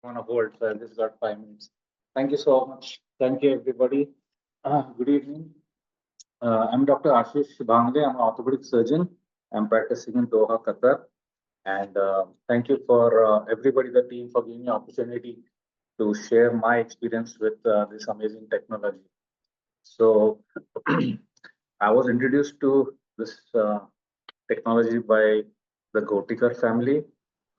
On a hold, so I just got 5 minutes. Thank you so much. Thank you, everybody. Good evening. I'm Dr. Ashish Bhangle. I'm an orthopedic surgeon. I'm practicing in Doha, Qatar. And thank you for everybody, the team, for giving me opportunity to share my experience with this amazing technology. So I was introduced to this technology by the Gotikar family,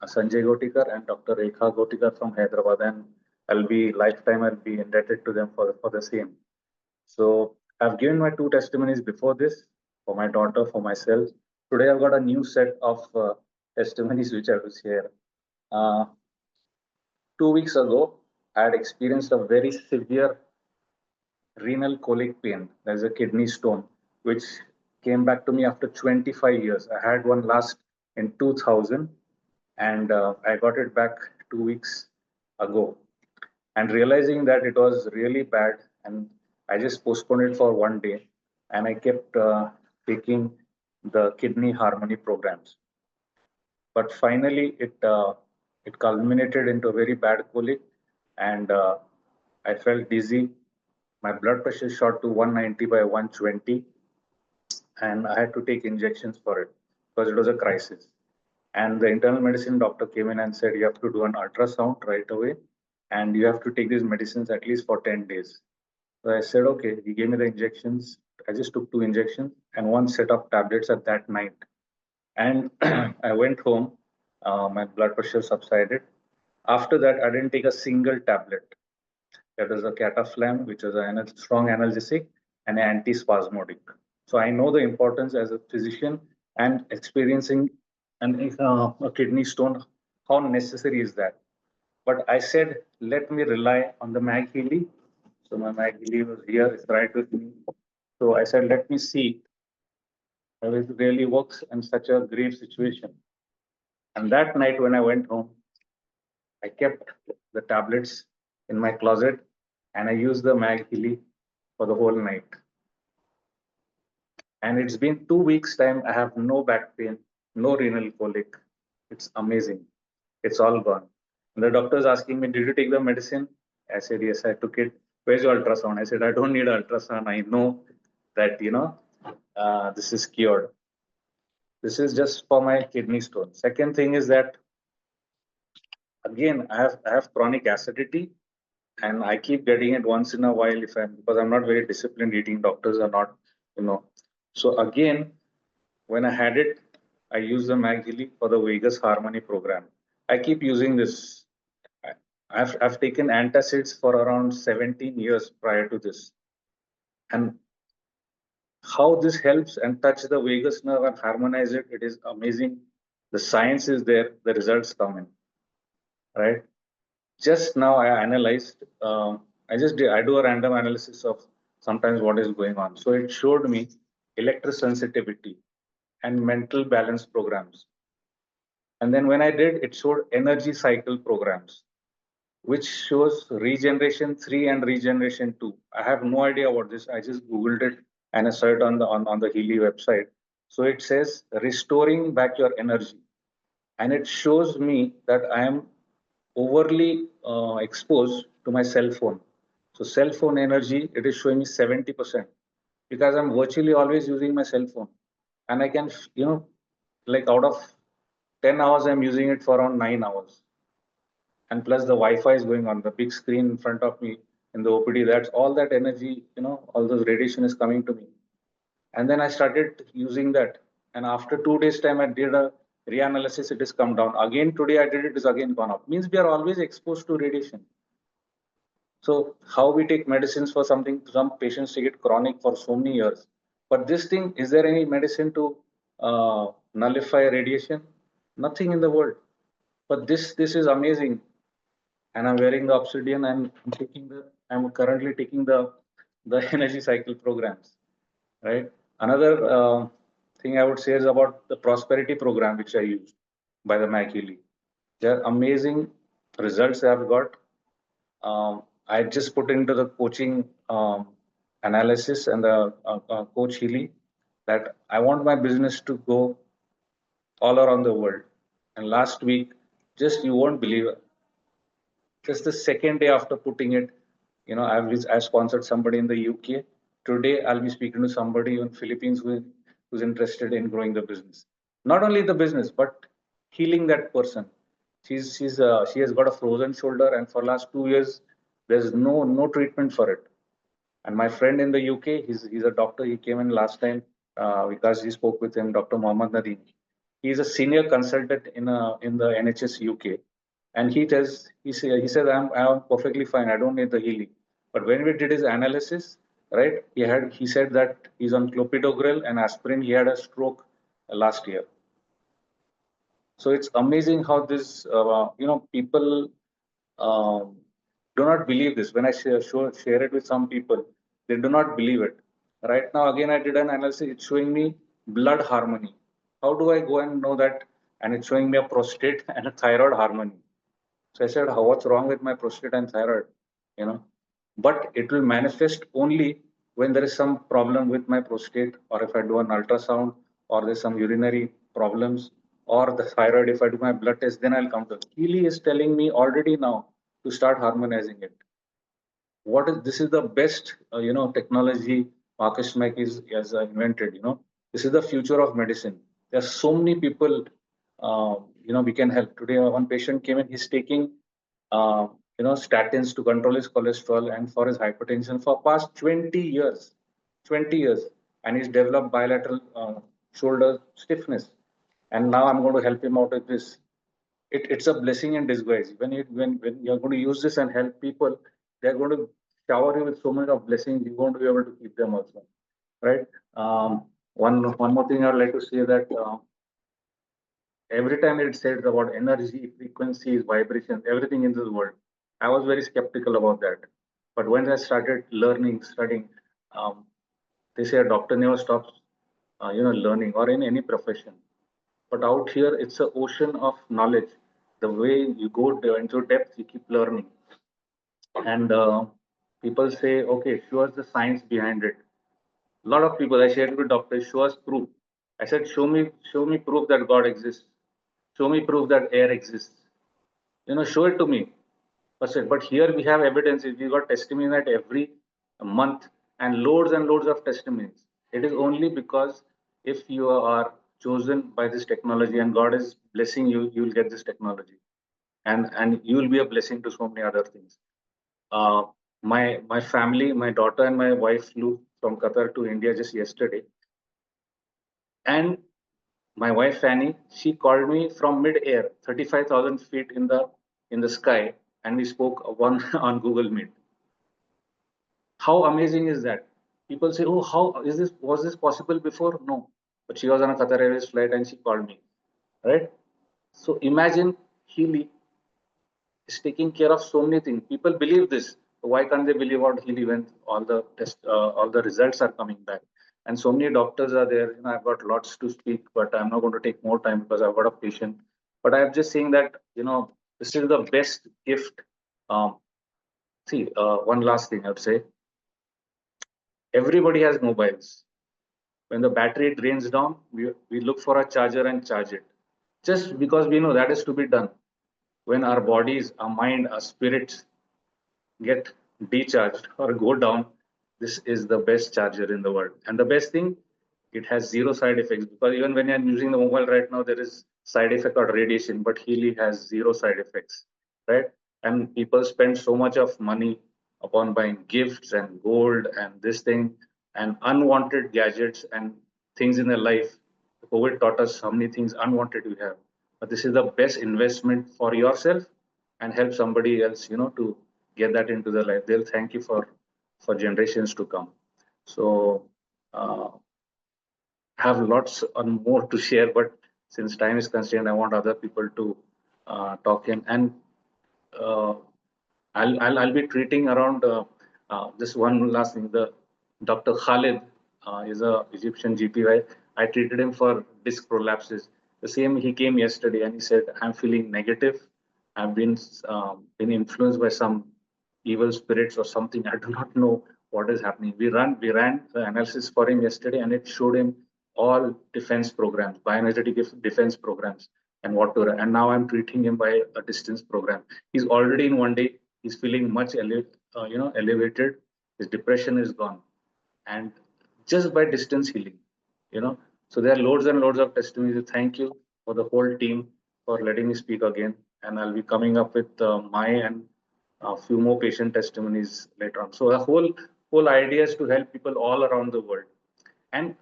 Sanjay Gotikar and Dr. Rekha Gotikar from Hyderabad, and I'll be indebted to them for the same. So I've given my two testimonies before this for my daughter, for myself. Today I've got a new set of testimonies which I will share. Uh, 2 weeks ago, I had experienced a very severe renal colic pain. There's a kidney stone, which came back to me after 25 years. I had one last in 2000, and I got it back 2 weeks ago. And realizing that it was really bad, and I just postponed it for one day, and I kept taking the kidney harmony programs. But finally, it culminated into a very bad colic, and I felt dizzy. My blood pressure shot to 190 by 120, and I had to take injections for it because it was a crisis. And the internal medicine doctor came in and said, you have to do an ultrasound right away, and you have to take these medicines at least for 10 days. So I said, okay. He gave me the injections. I just took two injections and one set of tablets at that night. And I went home. My blood pressure subsided. After that, I didn't take a single tablet. That is a cataflam, which is a strong analgesic and antispasmodic. So I know the importance as a physician and experiencing a kidney stone, how necessary is that. But I said, let me rely on the MagHealy. So my MagHealy was here, it's right with me. So I said, let me see if it really works in such a grave situation. And that night when I went home, I kept the tablets in my closet and I used the MagHealy for the whole night. And it's been 2 weeks' time. I have no back pain, no renal colic. It's amazing. It's all gone. And the doctor is asking me, did you take the medicine? I said, yes, I took it. Where's your ultrasound? I said, I don't need ultrasound. I know that, this is cured. This is just for my kidney stone. Second thing is that, again, I have chronic acidity and I keep getting it once in a while because I'm not very disciplined eating. Doctors are not, you know. So again, when I had it, I used the MagHealy for the Vegas Harmony program. I keep using this. I've taken antacids for around 17 years prior to this. And how this helps and touch the vagus nerve and harmonize it, it is amazing. The science is there, the results come in, right? Just now I analyzed, I do a random analysis of sometimes what is going on. So it showed me electrosensitivity and mental balance programs. And then when I did, it showed energy cycle programs, which shows regeneration 3 and regeneration 2. I have no idea what this. I just googled it and I saw it on the Healy website. So it says restoring back your energy, and it shows me that I am overly exposed to my cell phone. So cell phone energy, it is showing me 70% because I'm virtually always using my cell phone, and I can, like out of 10 hours, I'm using it for around 9 hours. And plus the Wi-Fi is going on, the big screen in front of me in the OPD. That's all that energy, all those radiation is coming to me. And then I started using that. And after 2 days time, I did a reanalysis. It has come down. Again, today I did it is again gone up. Means we are always exposed to radiation. So how we take medicines for something, some patients take it chronic for so many years. But this thing, is there any medicine to nullify radiation? Nothing in the world. But this is amazing. And I'm wearing the obsidian and I'm currently taking the energy cycle programs, right? Another thing I would say is about the prosperity program which I used by the McHealy. They're amazing results I've got. I just put into the coaching analysis and the coach Healy that I want my business to go all around the world. And last week, just you won't believe, Just the second day after putting it, I've sponsored somebody in the UK. Today, I'll be speaking to somebody in Philippines who's interested in growing the business. Not only the business, but healing that person. She has got a frozen shoulder, and for last 2 years, there's no treatment for it. And my friend in the UK, he's a doctor. He came in last time because he spoke with him, Dr. Mohammad Nadeem. He's a senior consultant in the NHS UK, and he says I'm perfectly fine. I don't need the healing. But when we did his analysis, right, he said that he's on clopidogrel and aspirin. He had a stroke last year. So it's amazing how this people um, do not believe this. When I share it with some people, they do not believe it. Right now, again, I did an analysis. It's showing me blood harmony. How do I go and know that? And it's showing me a prostate and a thyroid harmony. So I said, what's wrong with my prostate and thyroid? You know, but it will manifest only when there is some problem with my prostate, or if I do an ultrasound, or there's some urinary problems, or the thyroid. If I do my blood test, then I'll come to it. Healy is telling me already now to start harmonizing it. This is the best technology Marcus Mike has invented. This is the future of medicine. There are so many people we can help. Today one patient came in, he's taking uh, statins to control his cholesterol and for his hypertension for past 20 years, and he's developed bilateral shoulder stiffness, and now I'm going to help him out with this. It's a blessing in disguise. When you're going to use this and help people, they're going to shower you with so many of blessings. You're going to be able to keep them also, right? One more thing I'd like to say that every time it says about energy, frequencies, vibrations, everything in this world, I was very skeptical about that. But when I started studying, um, they say a doctor never stops, learning, or in any profession. But out here, it's an ocean of knowledge. The way you go into depth, you keep learning. And people say, okay, show us the science behind it. A lot of people, I shared with doctors, show us proof. I said, show me proof that God exists. Show me proof that air exists. Show it to me. But here we have evidence. We got testimony at every month and loads of testimonies. It is only because if you are chosen by this technology and God is blessing you, you will get this technology, and you will be a blessing to so many other things. Uh, my family, my daughter and my wife flew from Qatar to India just yesterday, and my wife Fanny, she called me from mid-air, 35,000 feet in the sky, and we spoke one on Google Meet. How amazing is that? People say, "Oh, how is this? Was this possible before?" No, but she was on a Qatar Airways flight and she called me, right? So imagine Healy is taking care of so many things. People believe this. Why can't they believe what Healy when all the results are coming back? And so many doctors are there. I've got lots to speak, but I'm not going to take more time because I've got a patient. But I'm just saying that this is the best gift. Um, one last thing I'd say: everybody has mobiles. When the battery drains down, we look for a charger and charge it. Just because we know that is to be done. When our bodies, our mind, our spirits get decharged or go down, this is the best charger in the world. And the best thing, it has zero side effects, because even when you're using the mobile right now, there is side effect or radiation, but Healy has zero side effects, right? And people spend so much of money upon buying gifts and gold and this thing and unwanted gadgets and things in their life. COVID taught us how many things unwanted we have. But this is the best investment for yourself and help somebody else, to get that into their life. They'll thank you for generations to come. So have lots and more to share, but since time is constrained, I want other people to talk in. And uh, I'll be treating around this one last thing. The Dr. Khalid is a Egyptian GP. I treated him for disc prolapses. The same, he came yesterday and he said, "I'm feeling negative. I've been influenced by some evil spirits or something. I do not know what is happening." We ran the analysis for him yesterday, and it showed him all defense programs, bioenergetic defense programs. and what to. And now I'm treating him by a distance program. He's already in one day. He's feeling much elevated. His depression is gone, and just by distance healing, you know. So there are loads and loads of testimonies. Thank you for the whole team for letting me speak again, and I'll be coming up with my and a few more patient testimonies later on. So the whole idea is to help people all around the world. And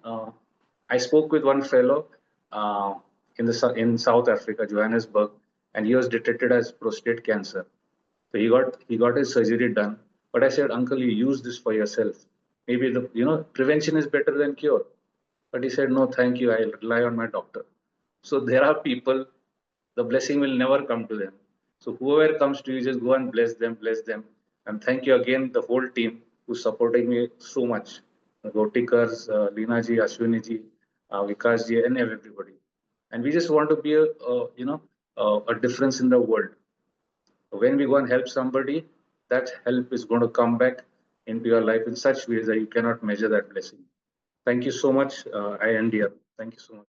I spoke with one fellow uh, in South Africa, Johannesburg, and he was detected as prostate cancer. So he got his surgery done. But I said, Uncle, you use this for yourself. Maybe the prevention is better than cure. But he said, no, thank you. I rely on my doctor. So there are people, the blessing will never come to them. So whoever comes to you, just go and bless them. And thank you again, the whole team who's supporting me so much. Gotikars, Leena ji, Ashwini ji, Vikas ji, and everybody. And we just want to be a difference in the world. When we go and help somebody, that help is going to come back into your life in such ways that you cannot measure that blessing. Thank you so much. I end here. Thank you so much.